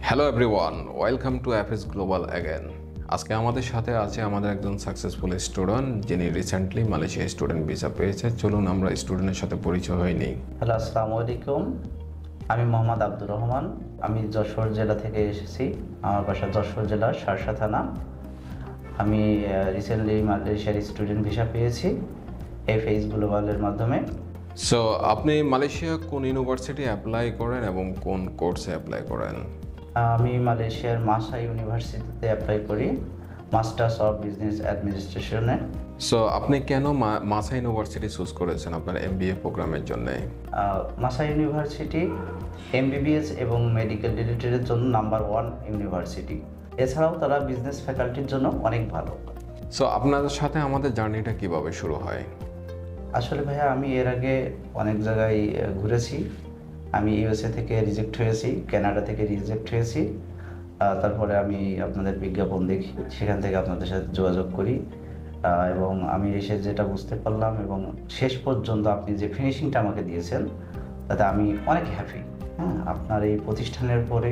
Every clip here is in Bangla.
Hello everyone, welcome to Afes global again. আজকে আমাদের সাথে আছে আমাদের একজন সাকসেসফুল স্টুডেন্ট যিনি রিসেন্টলি মালয়েশিয়া স্টুডেন্ট ভিসা পেয়েছে। চলুন আমরা স্টুডেন্টের সাথে পরিচয় হয়ে নিই। হ্যালো, আসসালামু আলাইকুম। আমি মোহাম্মদ আব্দুর রহমান। আমি যশোর জেলা থেকে এসেছি। আমার বাসা যশোর জেলার শার্শা থানা। আমি রিসেন্টলি মালয়েশিয়ার স্টুডেন্ট ভিসা পেয়েছি FH গ্লোবালের মাধ্যমে। সো আপনি মালয়েশিয়া কোন ইউনিভার্সিটি অ্যাপ্লাই করেন এবং কোন কোর্সে অ্যাপ্লাই করেন? আমি মালয়েশিয়ার মাসা ইউনিভার্সিটিতে অ্যাপ্লাই করি, মাস্টার্স অফ বিজনেস অ্যাডমিনিস্ট্রেশনে। সো আপনি কেন মাসা ইউনিভার্সিটি চুজ করেছেন আপনার MBA প্রোগ্রামের জন্য? মাসা ইউনিভার্সিটি MBBS এবং মেডিকেল রিলেটেডের জন্য নাম্বার 1 ইউনিভার্সিটি। এছাড়াও তারা বিজনেস ফ্যাকাল্টির জন্য অনেক ভালো। সো আপনাদের সাথে আমাদের জার্নিটা কিভাবে শুরু হয়? আসলে ভাইয়া, আমি এর আগে অনেক জায়গায় ঘুরেছি। আমি USA থেকে রিজেক্ট হয়েছি, কানাডা থেকে রিজেক্ট হয়েছি। তারপরে আমি আপনাদের বিজ্ঞাপন দেখি, সেখান থেকে আপনাদের সাথে যোগাযোগ করি এবং আমি এসে যেটা বুঝতে পারলাম এবং শেষ পর্যন্ত আপনি যে ফিনিশিংটা আমাকে দিয়েছেন তাতে আমি অনেক হ্যাপি। হ্যাঁ, আপনার এই প্রতিষ্ঠানের পরে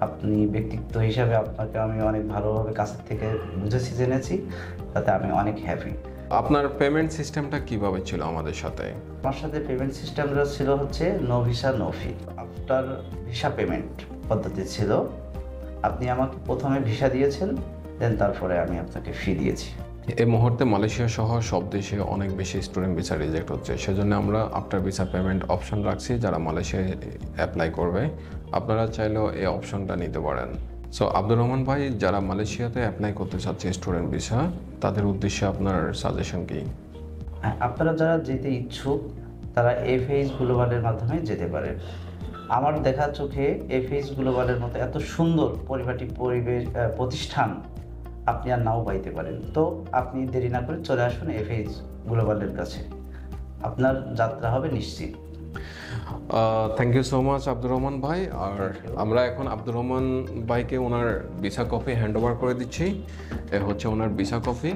আপনি ব্যক্তিত্ব হিসাবে আপনাকে আমি অনেক ভালোভাবে কাছের থেকে বুঝেছি, জেনেছি, তাতে আমি অনেক হ্যাপি। আপনার পেমেন্ট সিস্টেমটা কিভাবে ছিল আমাদের সাথে? আমার সাথে পেমেন্ট সিস্টেমটা ছিল হচ্ছে no visa no fee. After visa payment পদ্ধতি ছিল। আপনি আমাকে প্রথমে ভিসা দিয়েছেন, দেন তারপরে আমি আপনাকে ফি দিয়েছি। এই মুহূর্তে মালয়েশিয়া সহ সব দেশে অনেক বেশি স্টুডেন্ট ভিসা রিজেক্ট হচ্ছে, সেজন্য আমরা আফটার ভিসা পেমেন্ট অপশন রাখছি যারা মালয়েশিয়ায় অ্যাপ্লাই করবে। আপনারা চাইলেও এই অপশনটা নিতে পারেন। সো আব্দুর রহমান ভাই, যারা মালয়েশিয়াতে অ্যাপ্লাই করতে চাচ্ছে স্টুডেন্ট ভিসা, তাদের উদ্দেশ্যে আপনার সাজেশন কি? আপনারা যারা যেতে ইচ্ছুক তারা FH গ্লোবালের মাধ্যমে যেতে পারেন। আমার দেখা চোখে FH গ্লোবালের মতো এত সুন্দর পরিপাটি প্রতিষ্ঠান আপনি আর নাও পাইতে পারেন। তো আপনি দেরি না করে চলে আসুন FH গ্লোবালের কাছে, আপনার যাত্রা হবে নিশ্চিত। Thank you so much Abdur Rahman ভাই। আর আমরা এখন আব্দুর রহমান ভাইকে ওনার ভিসা কপি হ্যান্ড ওভার করে দিচ্ছি। এ হচ্ছে ওনার ভিসা কপি।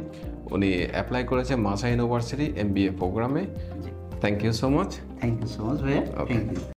উনি অ্যাপ্লাই করেছে মাসা ইউনিভার্সিটি MBA প্রোগ্রামে। Thank you so much. Thank you so much ভাইয়া। ওকে।